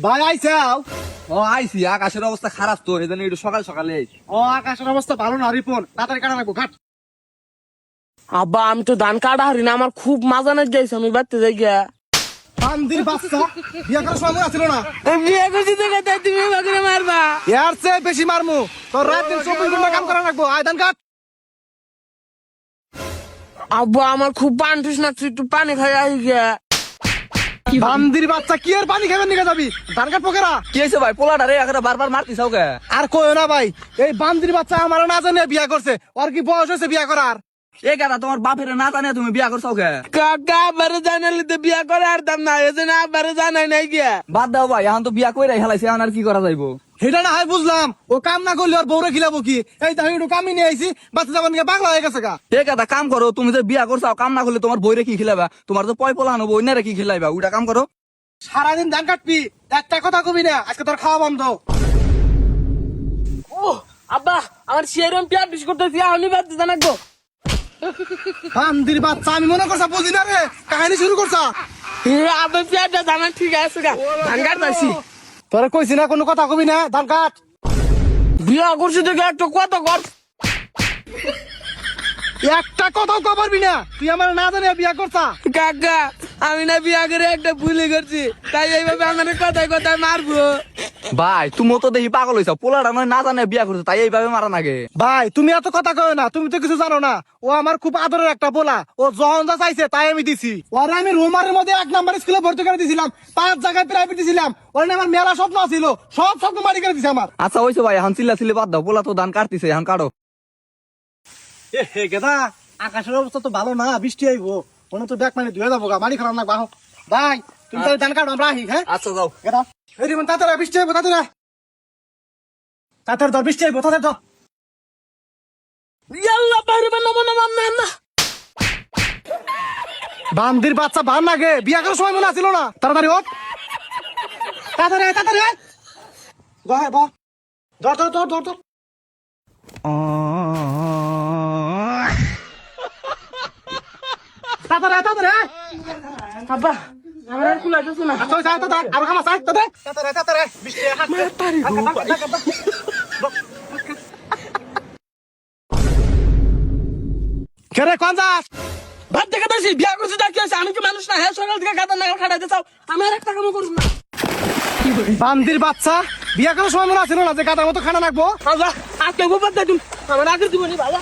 ভাই আইসাও। ও আইসি, আকাশের অবস্থা খারাপ তো, এই জন্য একটু সকাল সকালে আইছি। ও আকাশের অবস্থা ভালো না রিপন, তাড়াতাড়ি কাটা লাগবো ঘাট। আব্বা আমি তো ধান কাটা হারি না, আমার খুব মাজা না যাইছে, আমি বাড়তে যাই গিয়া। বান্দির বাচ্চা, বিয়া করার সময় মনে ছিল না? বিয়ে করছি দেখে তাই তুমি বাকরে মারবা। এর চেয়ে বেশি মারমু, তোর রাত দিন 24 ঘন্টা কাম করা লাগবো। আয় ধান কাট। আব্বা আমার খুব পানি টুস না, একটু পানি খাই আই গিয়া। বান্দির বাচ্চা কি আর পানি খাবেন নিকে যাবি? ধান কাট পকেরা। কি হয়েছে ভাই, পোলাটা রে এখানে বারবার মারতিস ওকে? আর কইও না ভাই, এই বান্দির বাচ্চা আমার না জানে বিয়া করছে। ওর কি বয়স হয়েছে বিয়া করার? এ গাদা, তোমার বাপের না জানে তুমি বিয়া করছো ওকে? কাকা আবারে জানালি তো বিয়া করে আরতাম না, এজন্য আবারে জানাই নাই গিয়া। বাদ দাও ভাই, এখন তো বিয়া কইরাই হেলাইছে, এখন আর কি করা যাইবো? সেটা না হয় বুঝলাম, ও কাম না করলে ওর বউরে খিলাবো কি? এই তাহলে একটু কামি নিয়ে আইছি, বাচ্চা যাবার নিয়ে পাগলা হয়ে গেছে গা। এ গাদা কাম করো, তুমি যে বিয়া করছো কাম না করলে তোমার বইরে কি খিলাবা? তোমার তো পয় পোলা আনবো, অন্যরা কি খিলাইবা? ওইটা কাম করো। সারাদিন ধান কাটবি, একটা কথা কবি না, আজকে তোর খাওয়া বন্ধ। ও আব্বা আমার সেরম পেট বিশ করতেছি, আমি বাড়তে জানাবো। বান্দির বাচ্চা, আমি মনে করছা বুঝি না রে, কাহিনী শুরু করছা। আবার পেটটা জানা ঠিক আছে গা, ধান কাটতাছি। তোরে কইছি না কোনো কথা কবি না, ধান কাট। বিয়া করছি দেখে একটা কত কর। একটা কথাও কবরবি না, তুই আমার না জানে বিয়া করছা। কাকা আমি না বিয়া করে একটা ভুলে করছি, তাই এইভাবে আমার কথায় কথায় মারবো। ভাই তুমি তো দেখি পাগল হইছো, পোলাটা নয় না জানে বিয়া করছো, তাই এইভাবে মারা নাগে? ভাই তুমি এত কথা কয় না, তুমি তো কিছু জানো না। ও আমার খুব আদরের একটা পোলা, ও যখন যা চাইছে তাই আমি দিছি। ওরে আমি রোমারের মধ্যে 1 নাম্বার স্কুলে ভর্তি করে দিছিলাম, 5 জায়গায় প্রাইভেট দিছিলাম। ওরে নিয়ে আমার মেলা স্বপ্ন ছিল, সব স্বপ্ন মারি করে দিছে আমার। আচ্ছা হইছে ভাই, এখন চিল্লা চিল্লি বাদ দাও, পোলা তো ধান কাটতিছে, এখন কাটো। এ হে গেদা, আকাশের অবস্থা তো ভালো না, বৃষ্টি আইবো, মনে তো ব্যাগ মানে ধুয়ে যাবো গা, মারি খারাপ না বাহ। ভাই তুমি তাহলে ধান কাটো, আমরা আহি। হ্যাঁ আচ্ছা যাও। গেদা এই রিমন তাড়াতাড়ি আয়, বৃষ্টি আইবো, তাড়াতাড়ি আয়। তাড়াতাড়ি ধর, বৃষ্টি আইবো, তাড়াতাড়ি ধর। ইয়াল্লা বাইরে নমো নমো না। বান্দির বাচ্চা ভান লাগে, বিয়া করার সময় মনে আছিল না? তাড়াতাড়ি হোক, তাড়াতাড়ি আয়, তাড়াতাড়ি আয়। বহ বহ, ধর ধর ধর ধর ধর। তাড়াতাড়ি আয়, তাড়াতাড়ি আয়। আব্বা আমার আর কুলাইতেছে না। আচ্ছা আয়, তাড়াতাড়ি আরো কাম আছে, আয়, তাড়াতাড়ি তাড়াতাড়ি তাড়াতাড়ি আয়। বৃষ্টি আয়, হাত দে। পারি গো, হাত দে, হাত দে, হাত দে। কে রে, কোন যাস? ভাত দেখে তাইছি বিয়া করছি তা কি আছে, আমি কি মানুষ না? হ্যাঁ সকাল থেকে গাদা নাগাল খাটাইতে চাও, আমি আর একটা কামও করব না। বান্দির বাচ্চা, বিয়া করার সময় মনে আছিল না যে গাদার মতো খানা নাকবো? আব্বা আজকে গোপাত দেয় তুমি আমার আগের জীবনে বাবা।